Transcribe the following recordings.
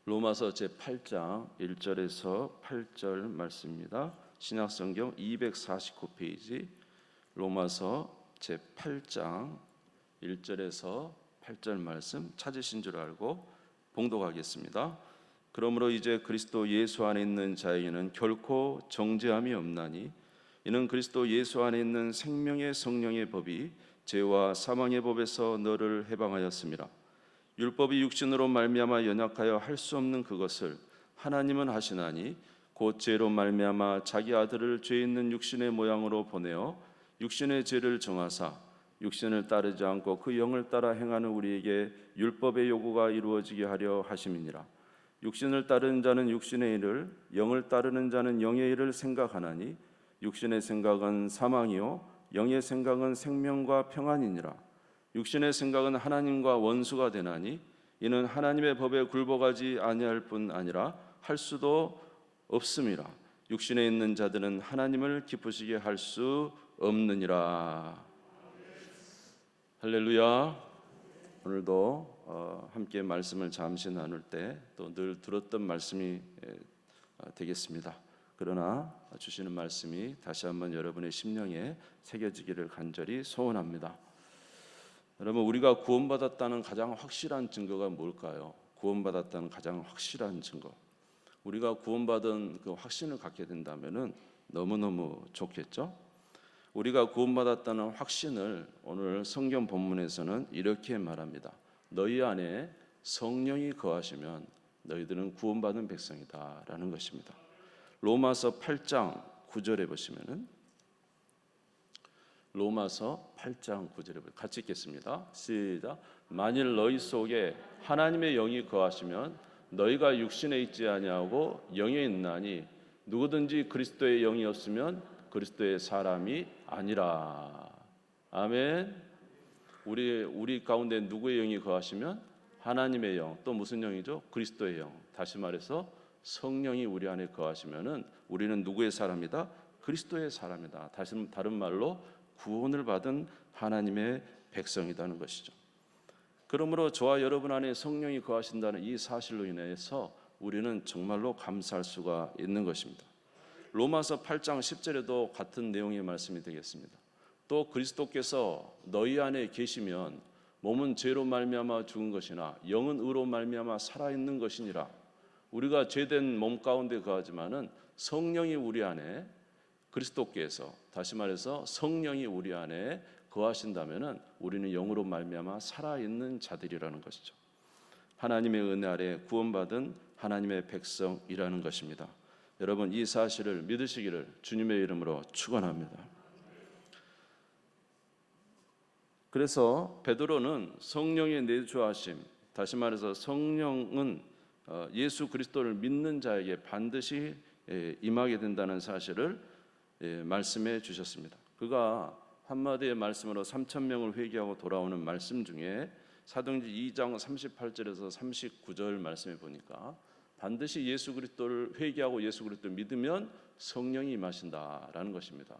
로마서 제8장 1절에서 8절 말씀입니다. 신약성경 249페이지 로마서 제8장 1절에서 8절 말씀 찾으신 줄 알고 봉독하겠습니다. 그러므로 이제 그리스도 예수 안에 있는 자에게는 결코 정죄함이 없나니 이는 그리스도 예수 안에 있는 생명의 성령의 법이 죄와 사망의 법에서 너를 해방하였음이라. 율법이 육신으로 말미암아 연약하여 할 수 없는 그것을 하나님은 하시나니 곧 죄로 말미암아 자기 아들을 죄 있는 육신의 모양으로 보내어 육신의 죄를 정하사 육신을 따르지 않고 그 영을 따라 행하는 우리에게 율법의 요구가 이루어지게 하려 하심이니라. 육신을 따르는 자는 육신의 일을, 영을 따르는 자는 영의 일을 생각하나니 육신의 생각은 사망이요 영의 생각은 생명과 평안이니라. 육신의 생각은 하나님과 원수가 되나니 이는 하나님의 법에 굴복하지 아니할 뿐 아니라 할 수도 없음이라. 육신에 있는 자들은 하나님을 기쁘시게 할 수 없느니라. 할렐루야. 오늘도 함께 말씀을 잠시 나눌 때 또 늘 들었던 말씀이 되겠습니다. 그러나 주시는 말씀이 다시 한번 여러분의 심령에 새겨지기를 간절히 소원합니다. 여러분, 우리가 구원받았다는 가장 확실한 증거가 뭘까요? 구원받았다는 가장 확실한 증거. 우리가 구원받은 그 확신을 갖게 된다면은 너무너무 좋겠죠? 우리가 구원받았다는 확신을 오늘 성경 본문에서는 이렇게 말합니다. 너희 안에 성령이 거하시면 너희들은 구원받은 백성이다라는 것입니다. 로마서 8장 9절에 보시면은 로마서 8장 9절에 같이 읽겠습니다. 시작. 만일 너희 속에 하나님의 영이 거하시면 너희가 육신에 있지 아니하고 영에 있나니 누구든지 그리스도의 영이 없으면 그리스도의 사람이 아니라. 아멘. 우리 가운데 누구의 영이 거하시면 하나님의 영, 또 무슨 영이죠? 그리스도의 영. 다시 말해서 성령이 우리 안에 거하시면은 우리는 누구의 사람이다? 그리스도의 사람이다. 다른 말로 구원을 받은 하나님의 백성이라는 것이죠. 그러므로 저와 여러분 안에 성령이 거하신다는 이 사실로 인해서 우리는 정말로 감사할 수가 있는 것입니다. 로마서 8장 10절에도 같은 내용의 말씀이 되겠습니다. 또 그리스도께서 너희 안에 계시면 몸은 죄로 말미암아 죽은 것이나 영은 의로 말미암아 살아있는 것이니라. 우리가 죄된 몸 가운데 거하지만은 성령이 우리 안에, 그리스도께서, 다시 말해서 성령이 우리 안에 거하신다면은 우리는 영으로 말미암아 살아있는 자들이라는 것이죠. 하나님의 은혜 아래 구원받은 하나님의 백성이라는 것입니다. 여러분, 이 사실을 믿으시기를 주님의 이름으로 축원합니다. 그래서 베드로는 성령의 내주하심, 다시 말해서 성령은 예수 그리스도를 믿는 자에게 반드시 임하게 된다는 사실을 말씀해 주셨습니다. 그가 한마디의 말씀으로 3,000명을 회개하고 돌아오는 말씀 중에 사도행전 2장 38절에서 39절 말씀에 보니까 반드시 예수 그리스도를 회개하고 예수 그리스도를 믿으면 성령이 임하신다라는 것입니다.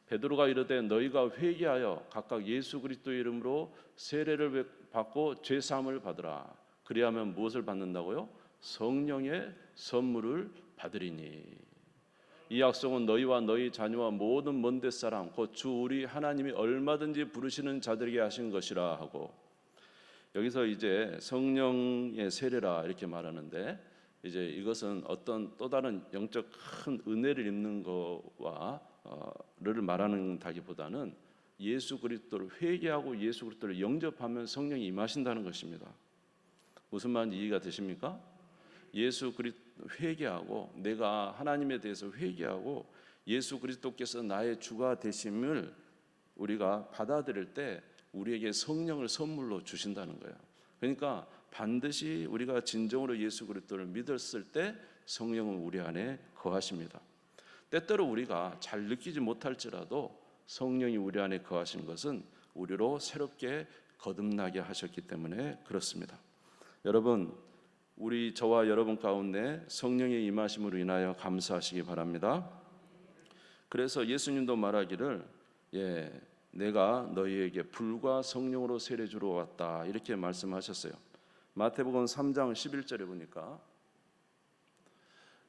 베드로가 이르되 너희가 회개하여 각각 예수 그리스도의 이름으로 세례를 받고 죄 사함을 받으라. 그리하면 무엇을 받는다고요? 성령의 선물을 받으리니. 이 약속은 너희와 너희 자녀와 모든 먼데 사람 곧 주 우리 하나님이 얼마든지 부르시는 자들에게 하신 것이라 하고, 여기서 이제 성령의 세례라 이렇게 말하는데 이제 이것은 어떤 또 다른 영적 큰 은혜를 입는 거와를 말하는다기보다는 예수 그리스도를 회개하고 예수 그리스도를 영접하면 성령이 임하신다는 것입니다. 무슨 말인지 이해가 되십니까? 예수 그리스도 회개하고 내가 하나님에 대해서 회개하고 예수 그리스도께서 나의 주가 되심을 우리가 받아들일 때 우리에게 성령을 선물로 주신다는 거예요. 그러니까 반드시 우리가 진정으로 예수 그리스도를 믿었을 때 성령은 우리 안에 거하십니다. 때때로 우리가 잘 느끼지 못할지라도 성령이 우리 안에 거하신 것은 우리로 새롭게 거듭나게 하셨기 때문에 그렇습니다. 여러분, 저와 여러분 가운데 성령의 임하심으로 인하여 감사하시기 바랍니다. 그래서 예수님도 말하기를 내가 너희에게 불과 성령으로 세례 주러 왔다 이렇게 말씀하셨어요. 마태복음 3장 11절에 보니까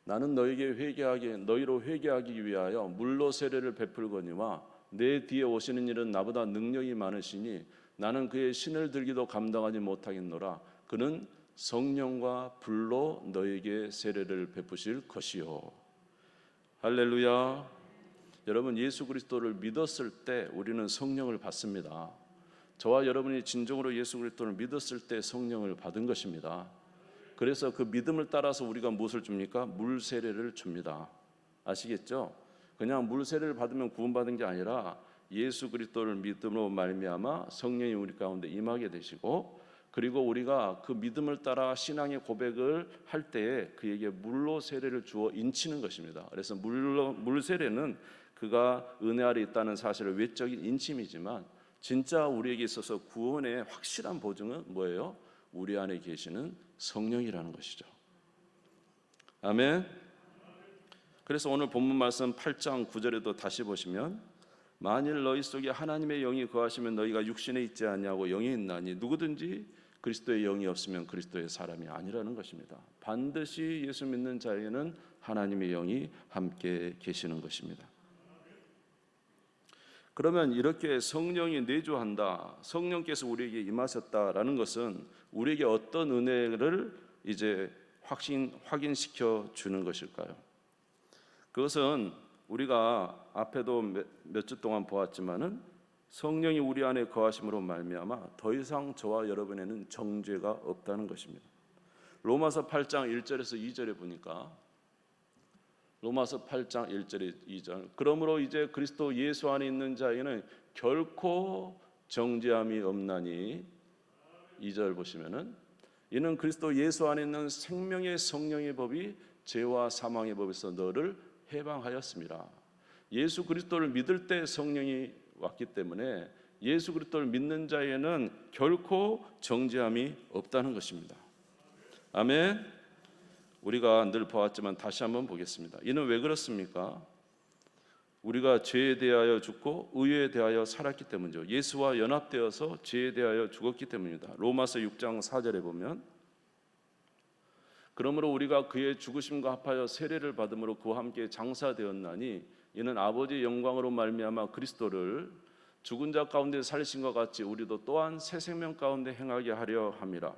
나는 너희로 회개하기 위하여 물로 세례를 베풀거니와 내 뒤에 오시는 이는 나보다 능력이 많으시니 나는 그의 신을 들기도 감당하지 못하겠노라. 그는 성령과 불로 너에게 세례를 베푸실 것이요. 할렐루야. 여러분, 예수 그리스도를 믿었을 때 우리는 성령을 받습니다. 저와 여러분이 진정으로 예수 그리스도를 믿었을 때 성령을 받은 것입니다. 그래서 그 믿음을 따라서 우리가 무엇을 줍니까? 물 세례를 줍니다. 아시겠죠? 그냥 물 세례를 받으면 구원받은 게 아니라 예수 그리스도를 믿음으로 말미암아 성령이 우리 가운데 임하게 되시고, 그리고 우리가 그 믿음을 따라 신앙의 고백을 할 때에 그에게 물로 세례를 주어 인치는 것입니다. 그래서 물 세례는 그가 은혜 아래 있다는 사실을 외적인 인침이지만 진짜 우리에게 있어서 구원의 확실한 보증은 뭐예요? 우리 안에 계시는 성령이라는 것이죠. 아멘. 그래서 오늘 본문 말씀 8장 9절에도 다시 보시면 만일 너희 속에 하나님의 영이 거하시면 너희가 육신에 있지 않냐고 영이 있나니 누구든지 그리스도의 영이 없으면 그리스도의 사람이 아니라는 것입니다. 반드시 예수 믿는 자에게는 하나님의 영이 함께 계시는 것입니다. 그러면 이렇게 성령이 내주한다, 성령께서 우리에게 임하셨다라는 것은 우리에게 어떤 은혜를 이제 확인시켜 주는 것일까요? 그것은 우리가 앞에도 몇 주 동안 보았지만은 성령이 우리 안에 거하심으로 말미암아 더 이상 저와 여러분에는 정죄가 없다는 것입니다. 로마서 8장 1절에서 2절에 보니까 로마서 8장 1절에 2절 그러므로 이제 그리스도 예수 안에 있는 자에게는 결코 정죄함이 없나니 2절 보시면은 이는 그리스도 예수 안에 있는 생명의 성령의 법이 죄와 사망의 법에서 너를 해방하였습니다. 예수 그리스도를 믿을 때 성령이 왔기 때문에 예수 그리스도를 믿는 자에게는 결코 정죄함이 없다는 것입니다. 아멘. 우리가 늘 보았지만 다시 한번 보겠습니다. 이는 왜 그렇습니까? 우리가 죄에 대하여 죽고 의에 대하여 살았기 때문이죠. 예수와 연합되어서 죄에 대하여 죽었기 때문입니다. 로마서 6장 4절에 보면 그러므로 우리가 그의 죽으심과 합하여 세례를 받음으로 그와 함께 장사되었나니 이는 아버지의 영광으로 말미암아 그리스도를 죽은 자 가운데 살리신과 같이 우리도 또한 새 생명 가운데 행하게 하려 함이라.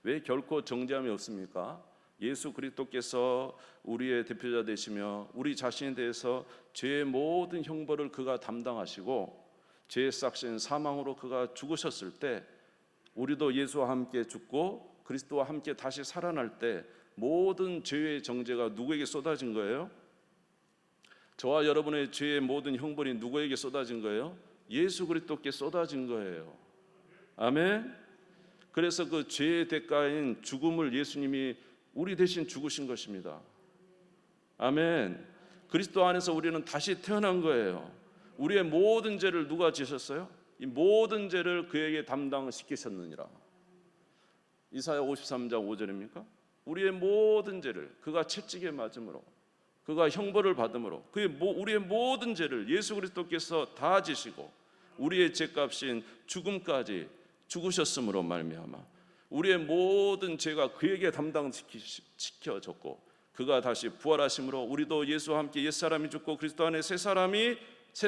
왜 결코 정죄함이 없습니까? 예수 그리스도께서 우리의 대표자 되시며 우리 자신에 대해서 죄의 모든 형벌을 그가 담당하시고 죄의 삭신 사망으로 그가 죽으셨을 때 우리도 예수와 함께 죽고 그리스도와 함께 다시 살아날 때 모든 죄의 정죄가 누구에게 쏟아진 거예요? 저와 여러분의 죄의 모든 형벌이 누구에게 쏟아진 거예요? 예수 그리스도께 쏟아진 거예요. 아멘. 그래서 그 죄의 대가인 죽음을 예수님이 우리 대신 죽으신 것입니다. 아멘. 그리스도 안에서 우리는 다시 태어난 거예요. 우리의 모든 죄를 누가 지셨어요? 이 모든 죄를 그에게 담당시키셨느니라. 이사야 53장 5절입니까? 우리의 모든 죄를 그가 채찍에 맞음으로 그가 형벌을 받음으로 우리의 모든 죄를 예수 그리스도께서 다 지시고 우리의 죄값인 죽음까지 죽으셨으므로 말미암아 우리의 모든 죄가 그에게 담당시켜졌고 그가 다시 부활하심으로 우리도 예수와 함께 옛사람이 죽고 그리스도 안에 새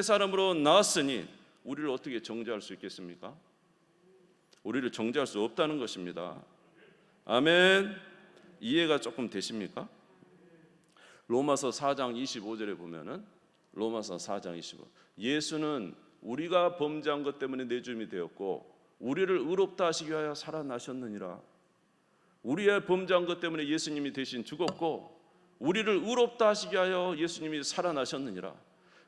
사람으로 나왔으니 우리를 어떻게 정죄할 수 있겠습니까? 우리를 정죄할 수 없다는 것입니다. 아멘. 이해가 조금 되십니까? 로마서 4장 25절에 보면은 로마서 4장 25 예수는 우리가 범죄한 것 때문에 내주임이 되었고 우리를 의롭다 하시기 위하여 살아나셨느니라. 우리의 범죄한 것 때문에 예수님이 대신 죽었고 우리를 의롭다 하시기 위하여 예수님이 살아나셨느니라.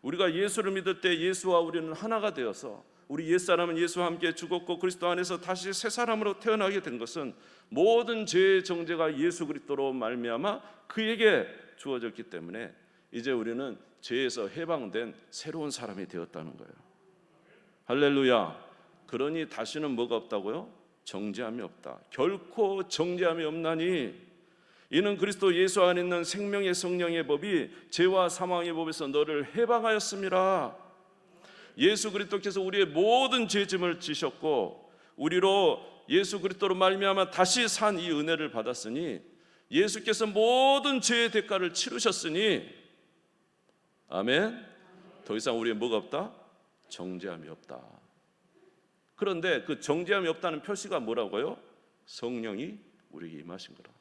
우리가 예수를 믿을 때 예수와 우리는 하나가 되어서 우리 옛사람은 예수와 함께 죽었고 그리스도 안에서 다시 새 사람으로 태어나게 된 것은 모든 죄의 정죄가 예수 그리스도로 말미암아 그에게 주어졌기 때문에 이제 우리는 죄에서 해방된 새로운 사람이 되었다는 거예요. 할렐루야. 그러니 다시는 뭐가 없다고요? 정죄함이 없다. 결코 정죄함이 없나니 이는 그리스도 예수 안에 있는 생명의 성령의 법이 죄와 사망의 법에서 너를 해방하였음이라. 예수 그리스도께서 우리의 모든 죄짐을 지셨고 우리로 예수 그리스도로 말미암아 다시 산 이 은혜를 받았으니 예수께서 모든 죄의 대가를 치르셨으니 아멘. 더 이상 우리의 뭐가 없다? 정죄함이 없다. 그런데 그 정죄함이 없다는 표시가 뭐라고요? 성령이 우리에게 임하신 거라.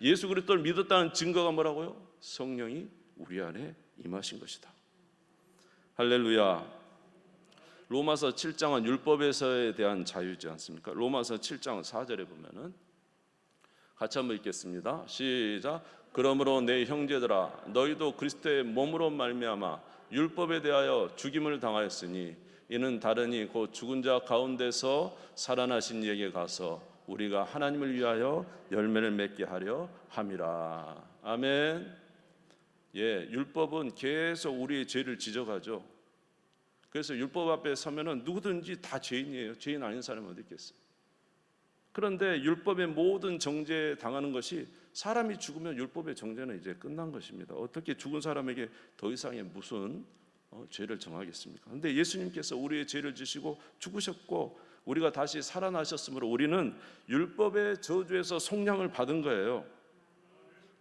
예수 그리스도를 믿었다는 증거가 뭐라고요? 성령이 우리 안에 임하신 것이다. 할렐루야. 로마서 7장은 율법에서에 대한 자유지 않습니까? 로마서 7장 4절에 보면은 같이 한번 읽겠습니다. 시작. 그러므로 내 형제들아 너희도 그리스도의 몸으로 말미암아 율법에 대하여 죽임을 당하였으니 이는 다르니 곧 죽은 자 가운데서 살아나신 이에게 가서 우리가 하나님을 위하여 열매를 맺게 하려 함이라. 아멘. 예, 율법은 계속 우리의 죄를 지적하죠. 그래서 율법 앞에 서면은 누구든지 다 죄인이에요. 죄인 아닌 사람이 어디 있겠어요? 그런데 율법의 모든 정죄 당하는 것이 사람이 죽으면 율법의 정죄는 이제 끝난 것입니다. 어떻게 죽은 사람에게 더 이상의 무슨 죄를 정하겠습니까? 그런데 예수님께서 우리의 죄를 지시고 죽으셨고 우리가 다시 살아나셨으므로 우리는 율법의 저주에서 속량을 받은 거예요.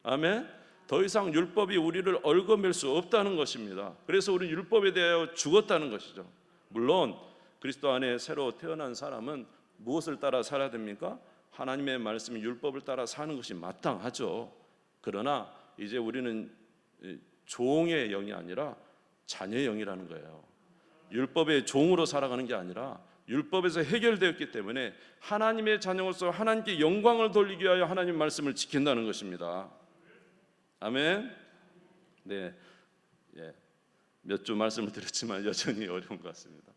아멘. 더 이상 율법이 우리를 얽어맬 수 없다는 것입니다. 그래서 우리는 율법에 대하여 죽었다는 것이죠. 물론 그리스도 안에 새로 태어난 사람은 무엇을 따라 살아야 됩니까? 하나님의 말씀이 율법을 따라 사는 것이 마땅하죠. 그러나 이제 우리는 종의 영이 아니라 자녀의 영이라는 거예요. 율법의 종으로 살아가는 게 아니라 율법에서 해결되었기 때문에 하나님의 자녀로서 하나님께 영광을 돌리기 위하여 하나님 말씀을 지킨다는 것입니다. 아멘. 네, 예, 몇 주 말씀을 드렸지만 여전히 어려운 것 같습니다.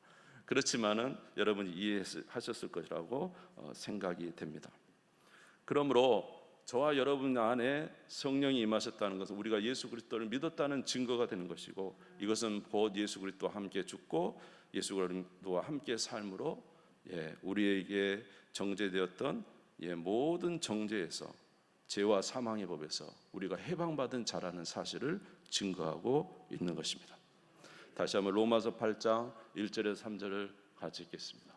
그렇지만은 여러분이 이해하셨을 것이라고 생각이 됩니다. 그러므로 저와 여러분 안에 성령이 임하셨다는 것은 우리가 예수 그리스도를 믿었다는 증거가 되는 것이고 이것은 곧 예수 그리스도와 함께 죽고 예수 그리스도와 함께 삶으로 우리에게 정죄되었던 모든 정죄에서 죄와 사망의 법에서 우리가 해방받은 자라는 사실을 증거하고 있는 것입니다. 다시 한번 로마서 8장 1절에서 3절을 같이 읽겠습니다.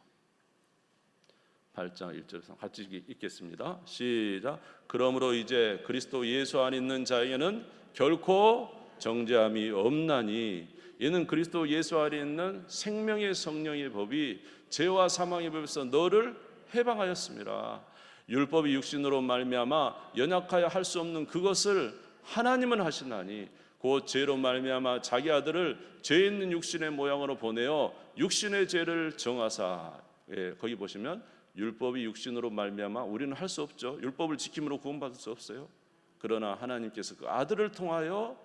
8장 1절에서 같이 읽겠습니다. 시작. 그러므로 이제 그리스도 예수 안에 있는 자에게는 결코 정죄함이 없나니 이는 그리스도 예수 안에 있는 생명의 성령의 법이 죄와 사망의 법에서 너를 해방하였습니다. 율법이 육신으로 말미암아 연약하여 할 수 없는 그것을 하나님은 하시나니 곧 죄로 말미암아 자기 아들을 죄 있는 육신의 모양으로 보내어 육신의 죄를 정하사. 거기 보시면 율법이 육신으로 말미암아 우리는 할 수 없죠. 율법을 지킴으로 구원받을 수 없어요. 그러나 하나님께서 그 아들을 통하여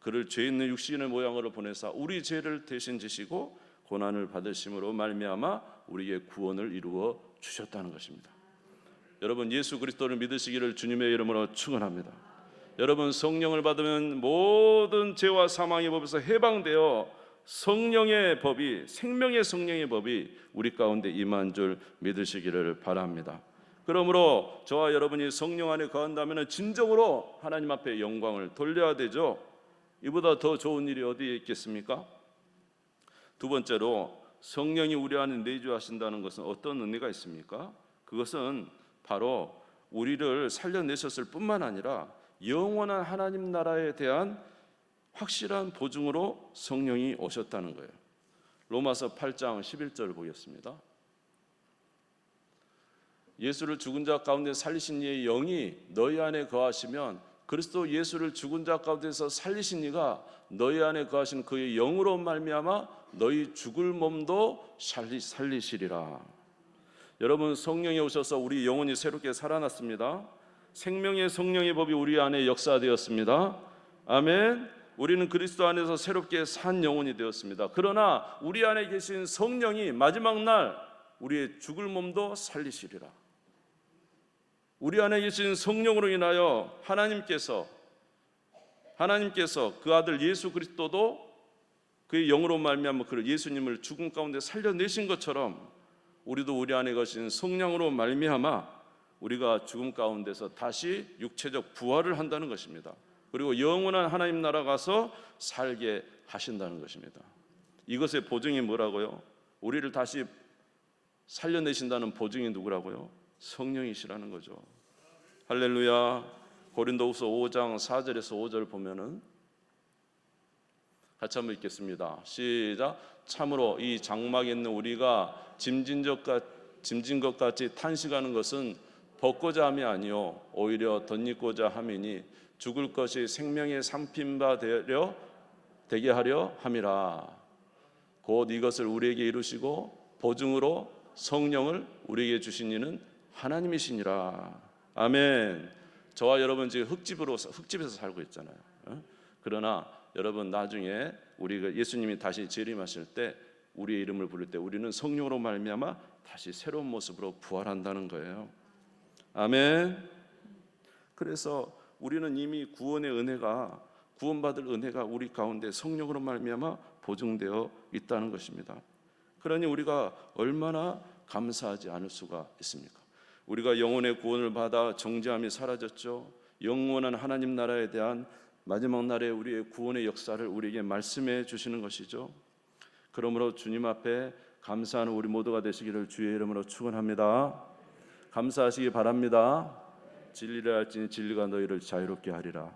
그를 죄 있는 육신의 모양으로 보내사 우리 죄를 대신 지시고 고난을 받으심으로 말미암아 우리에게 구원을 이루어 주셨다는 것입니다. 여러분 예수 그리스도를 믿으시기를 주님의 이름으로 축원합니다. 여러분 성령을 받으면 모든 죄와 사망의 법에서 해방되어 성령의 법이 생명의 성령의 법이 우리 가운데 임한 줄 믿으시기를 바랍니다. 그러므로 저와 여러분이 성령 안에 거한다면 진정으로 하나님 앞에 영광을 돌려야 되죠. 이보다 더 좋은 일이 어디에 있겠습니까? 두 번째로 성령이 우리 안에 내주하신다는 것은 어떤 의미가 있습니까? 그것은 바로 우리를 살려내셨을 뿐만 아니라 영원한 하나님 나라에 대한 확실한 보증으로 성령이 오셨다는 거예요. 로마서 8장 11절을 보겠습니다. 예수를 죽은 자 가운데 살리신 이의 영이 너희 안에 거하시면 그리스도 예수를 죽은 자 가운데서 살리신 이가 너희 안에 거하신 그의 영으로 말미암아 너희 죽을 몸도 살리시리라. 여러분 성령이 오셔서 우리 영혼이 새롭게 살아났습니다. 생명의 성령의 법이 우리 안에 역사되었습니다. 아멘. 우리는 그리스도 안에서 새롭게 산 영혼이 되었습니다. 그러나 우리 안에 계신 성령이 마지막 날 우리의 죽을 몸도 살리시리라. 우리 안에 계신 성령으로 인하여 하나님께서 그 아들 예수 그리스도도 그의 영으로 말미암아 그를 예수님을 죽음 가운데 살려내신 것처럼 우리도 우리 안에 계신 성령으로 말미암아 우리가 죽음 가운데서 다시 육체적 부활을 한다는 것입니다. 그리고 영원한 하나님 나라 가서 살게 하신다는 것입니다. 이것의 보증이 뭐라고요? 우리를 다시 살려내신다는 보증이 누구라고요? 성령이시라는 거죠. 할렐루야. 고린도후서 5장 4절에서 5절 보면은 같이 한번 읽겠습니다. 시작. 참으로 이 장막에 있는 우리가 짐진 것 같이 탄식하는 것은 벗고자 함이 아니요 오히려 덧입고자 함이니 죽을 것이 생명의 상핀바 되게 하려 함이라. 곧 이것을 우리에게 이루시고 보증으로 성령을 우리에게 주신 이는 하나님이시니라. 아멘. 저와 여러분 지금 흙집에서 살고 있잖아요. 그러나 여러분 나중에 우리가 예수님이 다시 재림하실 때 우리의 이름을 부를 때 우리는 성령으로 말미암아 다시 새로운 모습으로 부활한다는 거예요. 아멘. 그래서 우리는 이미 구원받을 은혜가 우리 가운데 성령으로 말미암아 보증되어 있다는 것입니다. 그러니 우리가 얼마나 감사하지 않을 수가 있습니까? 우리가 영혼의 구원을 받아 정죄함이 사라졌죠. 영원한 하나님 나라에 대한 마지막 날에 우리의 구원의 역사를 우리에게 말씀해 주시는 것이죠. 그러므로 주님 앞에 감사하는 우리 모두가 되시기를 주의 이름으로 축원합니다. 감사하시기 바랍니다. 진리를 알지니 진리가 너희를 자유롭게 하리라.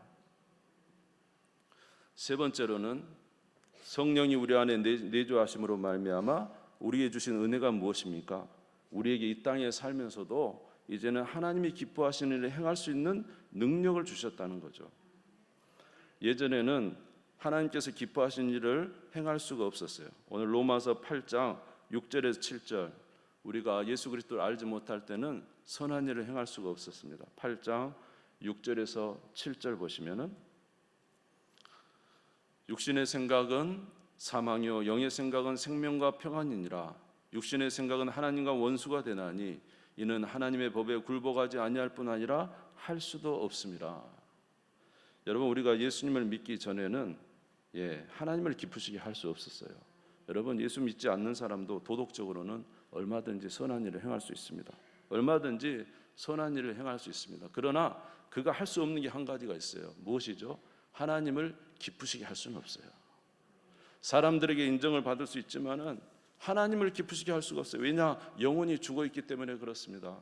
세 번째로는 성령이 우리 안에 내주하심으로 말미암아 우리에게 주신 은혜가 무엇입니까? 우리에게 이 땅에 살면서도 이제는 하나님이 기뻐하시는 일을 행할 수 있는 능력을 주셨다는 거죠. 예전에는 하나님께서 기뻐하시는 일을 행할 수가 없었어요. 오늘 로마서 8장 6절에서 7절 우리가 예수 그리스도를 알지 못할 때는 선한 일을 행할 수가 없었습니다. 8장 6절에서 7절 보시면은 육신의 생각은 사망이요 영의 생각은 생명과 평안이니라. 육신의 생각은 하나님과 원수가 되나니 이는 하나님의 법에 굴복하지 아니할 뿐 아니라 할 수도 없습니다. 여러분 우리가 예수님을 믿기 전에는 하나님을 기쁘시게 할 수 없었어요. 여러분 예수 믿지 않는 사람도 도덕적으로는 얼마든지 선한 일을 행할 수 있습니다. 얼마든지 선한 일을 행할 수 있습니다. 그러나 그가 할 수 없는 게 한 가지가 있어요. 무엇이죠? 하나님을 기쁘시게 할 수는 없어요. 사람들에게 인정을 받을 수 있지만은 하나님을 기쁘시게 할 수가 없어요. 왜냐? 영혼이 죽어 있기 때문에 그렇습니다.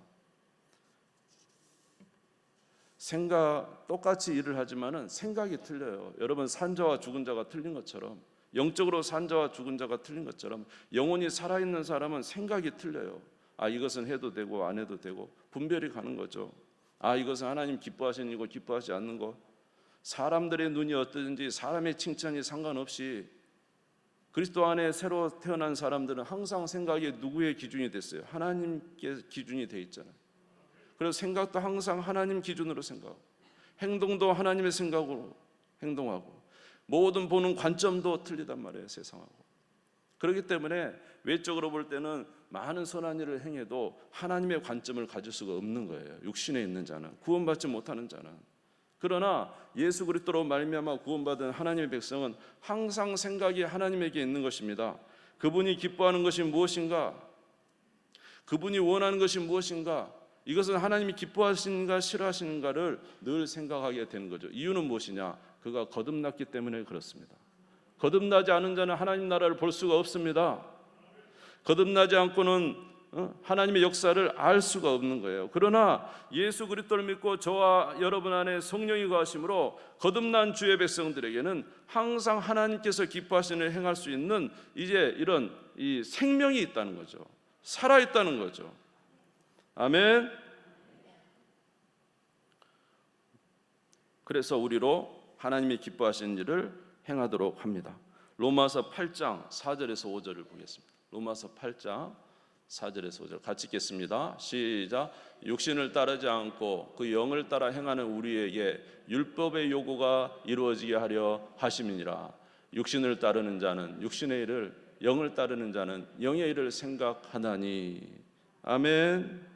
똑같이 일을 하지만은 생각이 틀려요. 여러분 산자와 죽은 자가 틀린 것처럼 영적으로 산 자와 죽은 자가 틀린 것처럼 영혼이 살아있는 사람은 생각이 틀려요. 이것은 해도 되고 안 해도 되고 분별이 가는 거죠. 이것은 하나님 기뻐하시는 이고 기뻐하지 않는 것. 사람들의 눈이 어떠든지 사람의 칭찬이 상관없이 그리스도 안에 새로 태어난 사람들은 항상 생각이 누구의 기준이 됐어요? 하나님께 기준이 돼 있잖아요. 그래서 생각도 항상 하나님 기준으로 생각하고 행동도 하나님의 생각으로 행동하고 모든 보는 관점도 틀리단 말이에요. 세상하고. 그렇기 때문에 외적으로 볼 때는 많은 선한 일을 행해도 하나님의 관점을 가질 수가 없는 거예요. 육신에 있는 자는, 구원받지 못하는 자는. 그러나 예수 그리스도로 말미암아 구원받은 하나님의 백성은 항상 생각이 하나님에게 있는 것입니다. 그분이 기뻐하는 것이 무엇인가? 그분이 원하는 것이 무엇인가? 이것은 하나님이 기뻐하시는가 싫어하시는가를 늘 생각하게 되는 거죠. 이유는 무엇이냐? 그가 거듭났기 때문에 그렇습니다. 거듭나지 않은 자는 하나님 나라를 볼 수가 없습니다. 거듭나지 않고는 하나님의 역사를 알 수가 없는 거예요. 그러나 예수 그리스도를 믿고 저와 여러분 안에 성령이 거하심으로 거듭난 주의 백성들에게는 항상 하나님께서 기뻐하시는 일을 행할 수 있는 이제 이런 이 생명이 있다는 거죠. 살아 있다는 거죠. 아멘. 그래서 우리로 하나님이 기뻐하시는 일을 행하도록 합니다. 로마서 8장 4절에서 5절을 보겠습니다. 로마서 8장 4절에서 5절 같이 읽겠습니다. 시작. 육신을 따르지 않고 그 영을 따라 행하는 우리에게 율법의 요구가 이루어지게 하려 하심이니라. 육신을 따르는 자는 육신의 일을, 영을 따르는 자는 영의 일을 생각하나니. 아멘.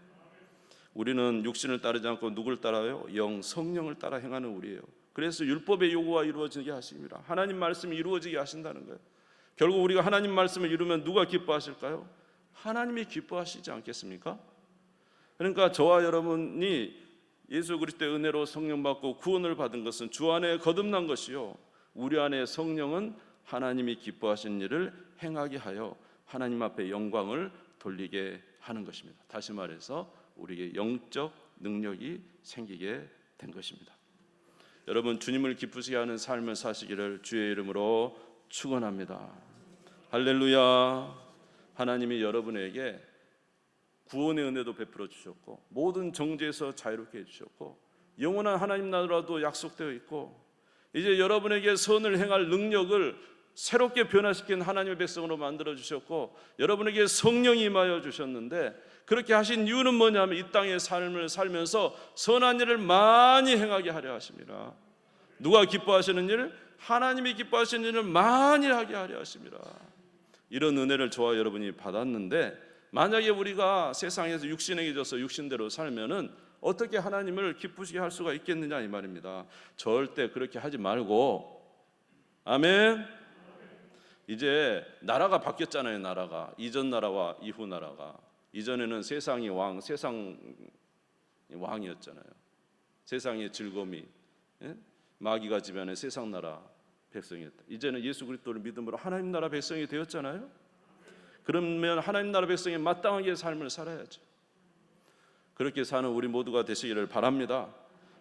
우리는 육신을 따르지 않고 누굴 따라요? 성령을 따라 행하는 우리예요. 그래서 율법의 요구가 이루어지게 하십니다. 하나님 말씀이 이루어지게 하신다는 거예요. 결국 우리가 하나님 말씀을 이루면 누가 기뻐하실까요? 하나님이 기뻐하시지 않겠습니까? 그러니까 저와 여러분이 예수 그리스도의 은혜로 성령 받고 구원을 받은 것은 주 안에 거듭난 것이요, 우리 안에 성령은 하나님이 기뻐하시는 일을 행하게 하여 하나님 앞에 영광을 돌리게 하는 것입니다. 다시 말해서 우리에게 영적 능력이 생기게 된 것입니다. 여러분, 주님을 기쁘시게 하는 삶을 사시기를 주의 이름으로 축원합니다. 할렐루야. 하나님이 여러분에게 구원의 은혜도 베풀어 주셨고 모든 정죄에서 자유롭게 해주셨고 영원한 하나님 나라도 약속되어 있고 이제 여러분에게 선을 행할 능력을 새롭게 변화시킨 하나님의 백성으로 만들어 주셨고 여러분에게 성령이 임하여 주셨는데 그렇게 하신 이유는 뭐냐면 이 땅의 삶을 살면서 선한 일을 많이 행하게 하려 하십니다. 누가 기뻐하시는 일? 하나님이 기뻐하시는 일을 많이 하게 하려 하십니다. 이런 은혜를 저와 여러분이 받았는데 만약에 우리가 세상에서 육신에게 져서 육신대로 살면은 어떻게 하나님을 기쁘시게 할 수가 있겠느냐 이 말입니다. 절대 그렇게 하지 말고, 아멘. 이제 나라가 바뀌었잖아요. 나라가 이전 나라와 이후 나라가. 이전에는 세상이 왕이었잖아요. 세상의 즐거움이 마귀가 지배하는 세상 나라 백성이었다. 이제는 예수 그리스도를 믿음으로 하나님 나라 백성이 되었잖아요. 그러면 하나님 나라 백성이 마땅하게 삶을 살아야죠. 그렇게 사는 우리 모두가 되시기를 바랍니다.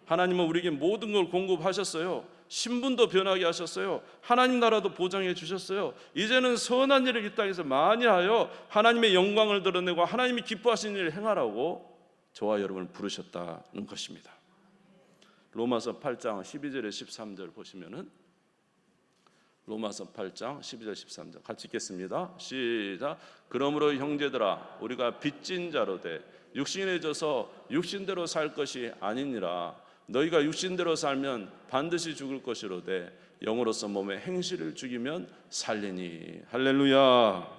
하나님은 우리에게 모든 걸 공급하셨어요. 신분도 변하게 하셨어요. 하나님 나라도 보장해 주셨어요. 이제는 선한 일을 이 땅에서 많이 하여 하나님의 영광을 드러내고 하나님이 기뻐하시는 일을 행하라고 저와 여러분을 부르셨다는 것입니다. 로마서 8장 12절에 13절 보시면은 로마서 8장 12절 13절 같이 읽겠습니다. 시작. 그러므로 형제들아 우리가 빚진 자로 돼 육신에 져서 육신대로 살 것이 아니니라. 너희가 육신대로 살면 반드시 죽을 것이로되 영으로서 몸의 행실을 죽이면 살리니. 할렐루야.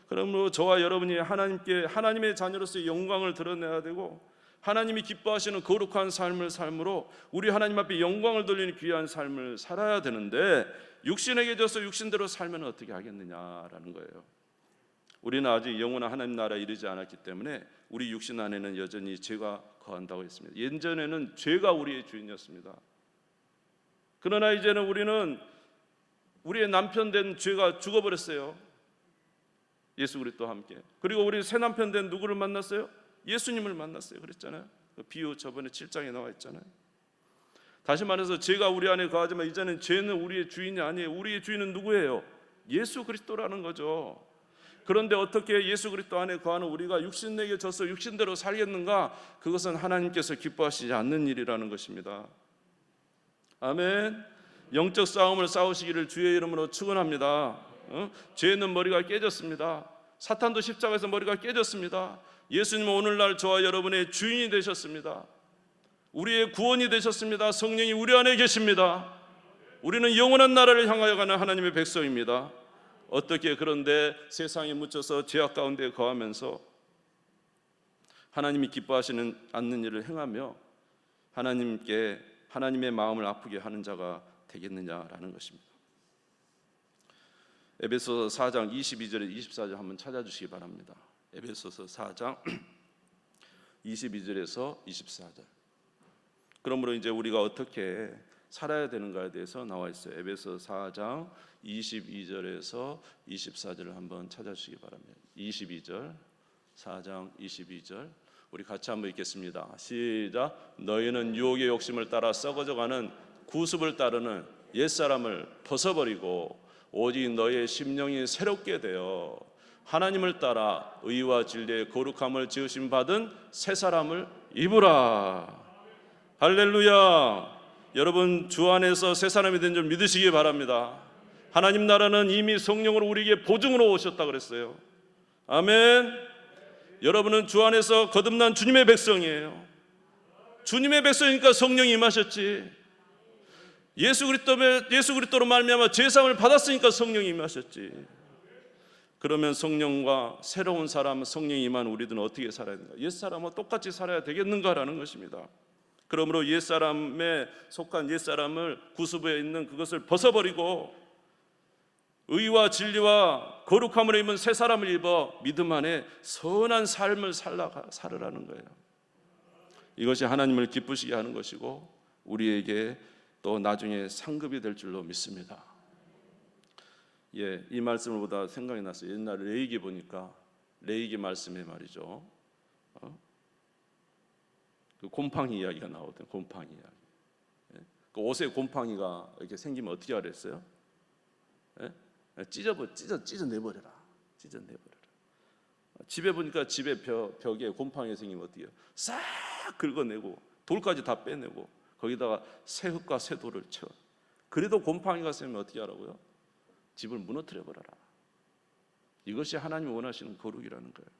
그러므로 저와 여러분이 하나님의 자녀로서의 영광을 드러내야 되고 하나님이 기뻐하시는 거룩한 삶을 삶으로 우리 하나님 앞에 영광을 돌리는 귀한 삶을 살아야 되는데 육신에게 져서 육신대로 살면 어떻게 하겠느냐라는 거예요. 우리는 아직 영원한 하나님 나라에 이르지 않았기 때문에 우리 육신 안에는 여전히 죄가 거한다고 했습니다. 예전에는 죄가 우리의 주인이었습니다. 그러나 이제는 우리는 우리의 남편 된 죄가 죽어버렸어요. 예수 그리스도와 함께. 그리고 우리 새 남편 된 누구를 만났어요? 예수님을 만났어요. 그랬잖아요. 그 비유 저번에 7장에 나와 있잖아요. 다시 말해서 죄가 우리 안에 거하지만 이제는 죄는 우리의 주인이 아니에요. 우리의 주인은 누구예요? 예수 그리스도라는 거죠. 그런데 어떻게 예수 그리스도 안에 거하는 우리가 육신에게 져서 육신대로 살겠는가? 그것은 하나님께서 기뻐하시지 않는 일이라는 것입니다. 아멘. 영적 싸움을 싸우시기를 주의 이름으로 축원합니다. 죄는 머리가 깨졌습니다. 사탄도 십자가에서 머리가 깨졌습니다. 예수님은 오늘날 저와 여러분의 주인이 되셨습니다. 우리의 구원이 되셨습니다. 성령이 우리 안에 계십니다. 우리는 영원한 나라를 향하여 가는 하나님의 백성입니다. 어떻게 그런데 세상에 묻혀서 죄악 가운데 거하면서 하나님이 기뻐하시는 않는 일을 행하며 하나님께 하나님의 마음을 아프게 하는 자가 되겠느냐라는 것입니다. 에베소서 4장 22절에 24절 한번 찾아주시기 바랍니다. 에베소서 4장 22절에서 24절. 그러므로 이제 우리가 어떻게 살아야 되는가에 대해서 나와 있어요. 에베소 4장 22절에서 24절을 한번 찾아주시기 바랍니다. 22절, 4장 22절 우리 같이 한번 읽겠습니다. 시작. 너희는 유혹의 욕심을 따라 썩어져가는 구습을 따르는 옛사람을 벗어버리고 오직 너희의 심령이 새롭게 되어 하나님을 따라 의와 진리의 거룩함을 지으심 받은 새 사람을 입으라. 할렐루야. 여러분 주 안에서 새 사람이 된 줄 믿으시기 바랍니다. 하나님 나라는 이미 성령으로 우리에게 보증으로 오셨다 그랬어요. 아멘. 여러분은 주 안에서 거듭난 주님의 백성이에요. 주님의 백성이니까 성령이 임하셨지. 예수 그리스도로 말미암아 죄사함을 받았으니까 성령이 임하셨지. 그러면 성령과 새로운 사람, 성령이 임한 우리들은 어떻게 살아야 되는가? 옛사람과 똑같이 살아야 되겠는가라는 것입니다. 그러므로 옛사람에 속한 옛사람을 구습에 있는 그것을 벗어버리고 의와 진리와 거룩함을 입은 새 사람을 입어 믿음 안에 선한 삶을 살으라는 거예요. 이것이 하나님을 기쁘시게 하는 것이고 우리에게 또 나중에 상급이 될 줄로 믿습니다. 이 말씀을 보다 생각이 났어요. 옛날에 레위기 보니까 레위기 말씀에 말이죠. 그 곰팡이 이야기가 나오던 곰팡이 이야기. 그 옷에 곰팡이가 이렇게 생기면 어떻게 하랬어요? 찢어내버려라. 집에 보니까 집에 벽에 곰팡이 생기면 어떻게 해요? 싹 긁어내고 돌까지 다 빼내고 거기다가 새흙과 새돌을 쳐. 그래도 곰팡이가 생기면 어떻게 하라고요? 집을 무너뜨려 버려라. 이것이 하나님이 원하시는 거룩이라는 거예요.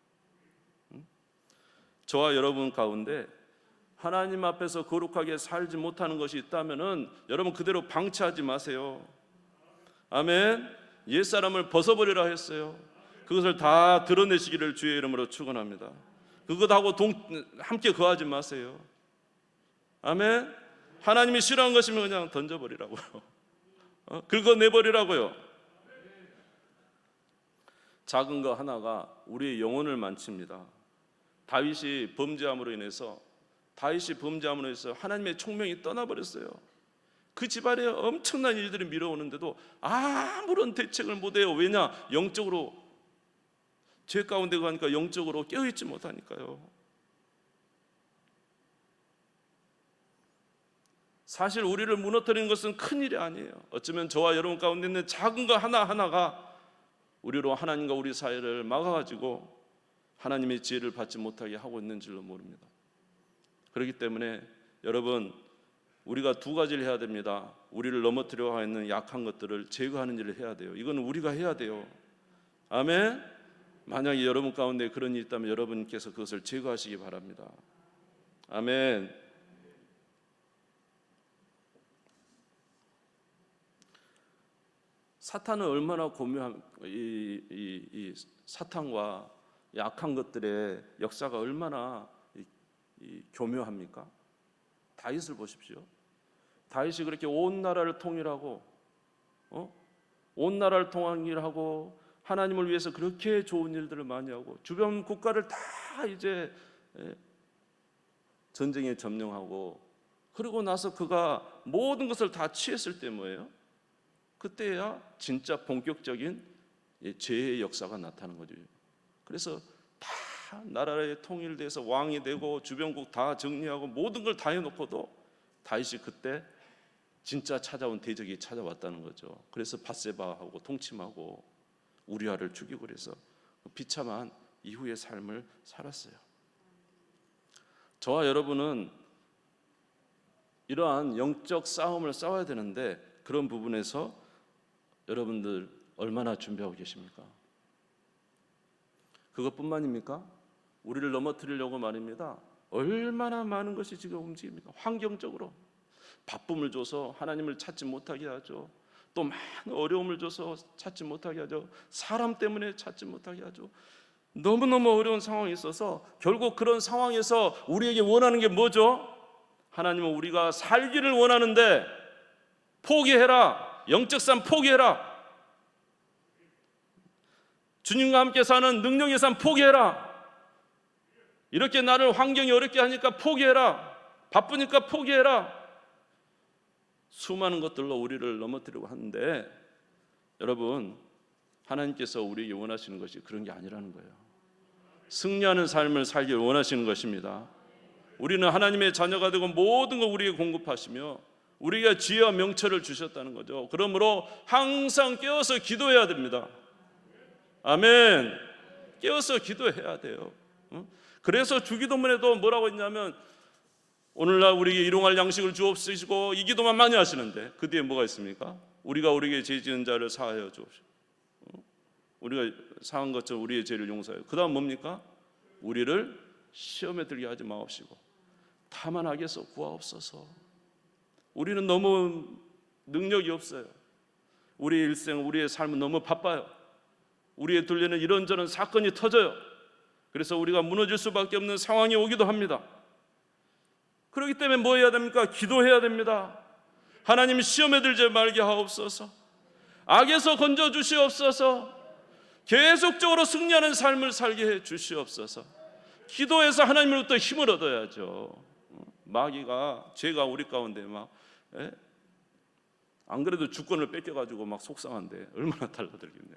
저와 여러분 가운데 하나님 앞에서 거룩하게 살지 못하는 것이 있다면은 여러분 그대로 방치하지 마세요. 아멘. 옛사람을 벗어버리라 했어요. 그것을 다 드러내시기를 주의 이름으로 축원합니다. 그것하고 함께 거하지 마세요. 아멘. 하나님이 싫어하는 것이면 그냥 던져버리라고요. 긁어내버리라고요. 작은 거 하나가 우리의 영혼을 망칩니다. 다윗이 범죄함으로 인해서 하나님의 총명이 떠나버렸어요. 그 집안에 엄청난 일들이 밀어오는데도 아무런 대책을 못해요. 왜냐? 영적으로 죄 가운데 가니까 영적으로 깨어있지 못하니까요. 사실 우리를 무너뜨리는 것은 큰일이 아니에요. 어쩌면 저와 여러분 가운데 있는 작은 거 하나하나가 우리로 하나님과 우리 사이를 막아가지고 하나님의 지혜를 받지 못하게 하고 있는 줄로 모릅니다. 그렇기 때문에 여러분, 우리가 두 가지를 해야 됩니다. 우리를 넘어뜨려 하는 약한 것들을 제거하는 일을 해야 돼요. 이건 우리가 해야 돼요. 아멘. 만약에 여러분 가운데 그런 일이 있다면 여러분께서 그것을 제거하시기 바랍니다. 아멘. 사탄은 얼마나 고묘한 이 사탄과 약한 것들의 역사가 얼마나 교묘합니까? 다윗을 보십시오. 다윗이 그렇게 온 나라를 통일하고 온 나라를 통일하고 하나님을 위해서 그렇게 좋은 일들을 많이 하고 주변 국가를 다 이제 전쟁에 점령하고 그러고 나서 그가 모든 것을 다 취했을 때 뭐예요? 그때야 진짜 본격적인 죄의 역사가 나타나는 거죠. 그래서 다 나라에 통일돼서 왕이 되고 주변국 다 정리하고 모든 걸 다 해놓고도 다윗이 그때 진짜 찾아온 대적이 찾아왔다는 거죠. 그래서 밧세바하고 통침하고 우리아를 죽이고 그래서 비참한 이후의 삶을 살았어요. 저와 여러분은 이러한 영적 싸움을 싸워야 되는데 그런 부분에서 여러분들 얼마나 준비하고 계십니까? 그것뿐만입니까? 우리를 넘어뜨리려고 말입니다. 얼마나 많은 것이 지금 움직입니까? 환경적으로 바쁨을 줘서 하나님을 찾지 못하게 하죠. 또 많은 어려움을 줘서 찾지 못하게 하죠. 사람 때문에 찾지 못하게 하죠. 너무너무 어려운 상황이 있어서 결국 그런 상황에서 우리에게 원하는 게 뭐죠? 하나님은 우리가 살기를 원하는데 포기해라. 영적 삶 포기해라. 주님과 함께 사는 능력의 삶 포기해라. 이렇게 나를 환경이 어렵게 하니까 포기해라. 바쁘니까 포기해라. 수많은 것들로 우리를 넘어뜨리려고 하는데 여러분, 하나님께서 우리에게 원하시는 것이 그런 게 아니라는 거예요. 승리하는 삶을 살기를 원하시는 것입니다. 우리는 하나님의 자녀가 되고 모든 걸 우리에게 공급하시며 우리가 지혜와 명철을 주셨다는 거죠. 그러므로 항상 깨어서 기도해야 됩니다. 아멘. 깨어서 기도해야 돼요. 그래서 주기도문에도 뭐라고 했냐면 오늘날 우리에게 일용할 양식을 주옵시고 이 기도만 많이 하시는데 그 뒤에 뭐가 있습니까? 우리가 우리에게 죄 지은 자를 사하여 주옵시고 우리가 사한 것처럼 우리의 죄를 용서하여. 그 다음 뭡니까? 우리를 시험에 들게 하지 마옵시고 다만 악에서 구하옵소서. 우리는 너무 능력이 없어요. 우리의 일생, 우리의 삶은 너무 바빠요. 우리의 둘레는 이런저런 사건이 터져요. 그래서 우리가 무너질 수밖에 없는 상황이 오기도 합니다. 그렇기 때문에 뭐 해야 됩니까? 기도해야 됩니다. 하나님 시험에 들지 말게 하옵소서. 악에서 건져 주시옵소서. 계속적으로 승리하는 삶을 살게 해 주시옵소서. 기도해서 하나님으로부터 힘을 얻어야죠. 마귀가, 죄가 우리 가운데 안 그래도 주권을 뺏겨가지고 막 속상한데 얼마나 달라들겠네요.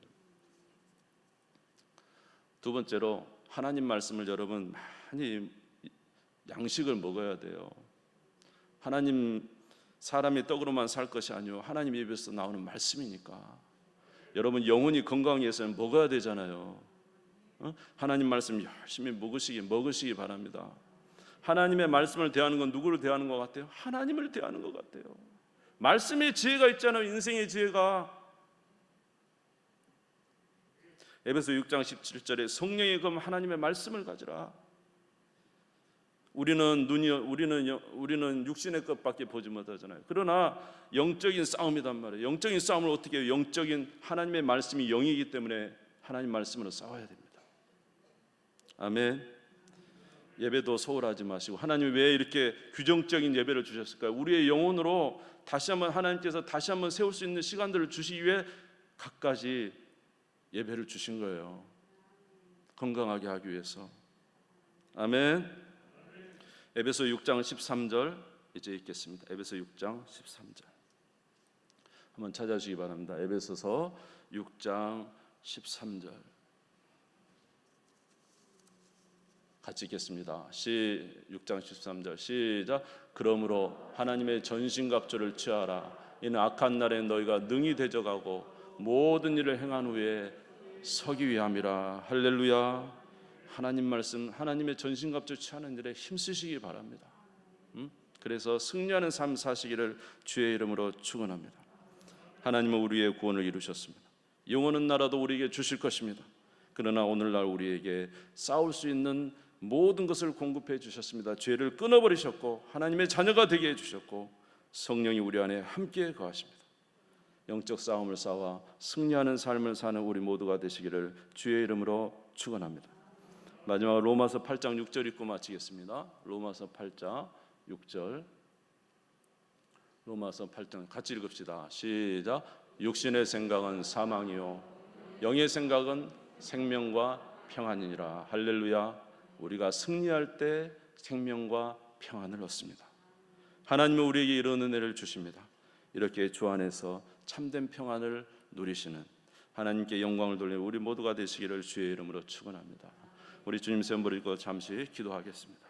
두 번째로 하나님 말씀을 여러분 많이 양식을 먹어야 돼요. 하나님 사람이 떡으로만 살 것이 아니요 하나님 입에서 나오는 말씀이니까 여러분 영혼이 건강하기 위해서는 먹어야 되잖아요. 하나님 말씀 열심히 먹으시기 바랍니다. 하나님의 말씀을 대하는 건 누구를 대하는 것 같아요? 하나님을 대하는 것 같아요. 말씀의 지혜가 있잖아요. 인생의 지혜가. 에베소 6장 17절에 성령의 검 하나님의 말씀을 가지라. 우리는 육신의 것밖에 보지 못하잖아요. 그러나 영적인 싸움이단 말이에요. 영적인 싸움을 어떻게 해요? 영적인 하나님의 말씀이 영이기 때문에 하나님 말씀으로 싸워야 됩니다. 아멘. 예배도 소홀하지 마시고 하나님이 왜 이렇게 규정적인 예배를 주셨을까요? 우리의 영혼으로 다시 한번 하나님께서 다시 한번 세울 수 있는 시간들을 주시기 위해 갖가지 예배를 주신 거예요. 건강하게 하기 위해서. 아멘. 에베소 6장 13절 이제 읽겠습니다. 에베소 6장 13절 한번 찾아주시기 바랍니다. 에베소서 6장 13절 같이 읽겠습니다. 6장 13절 시작. 그러므로 하나님의 전신갑주를 취하라. 이는 악한 날에 너희가 능히 대적하고 모든 일을 행한 후에 서기 위함이라. 할렐루야. 하나님 말씀, 하나님의 전신갑주 취하는 일에 힘쓰시기 바랍니다. 그래서 승리하는 삶 사시기를 주의 이름으로 축원합니다. 하나님은 우리의 구원을 이루셨습니다. 영원한 나라도 우리에게 주실 것입니다. 그러나 오늘날 우리에게 싸울 수 있는 모든 것을 공급해 주셨습니다. 죄를 끊어버리셨고 하나님의 자녀가 되게 해주셨고 성령이 우리 안에 함께 거하십니다. 영적 싸움을 싸워 승리하는 삶을 사는 우리 모두가 되시기를 주의 이름으로 축원합니다. 마지막으로 로마서 8장 6절 읽고 마치겠습니다. 로마서 8장 6절 로마서 8장 같이 읽읍시다. 시작. 육신의 생각은 사망이요 영의 생각은 생명과 평안이니라. 할렐루야. 우리가 승리할 때 생명과 평안을 얻습니다. 하나님은 우리에게 이런 은혜를 주십니다. 이렇게 주 안에서 참된 평안을 누리시는 하나님께 영광을 돌리는 우리 모두가 되시기를 주의 이름으로 축원합니다. 우리 주님 선물 읽고 잠시 기도하겠습니다.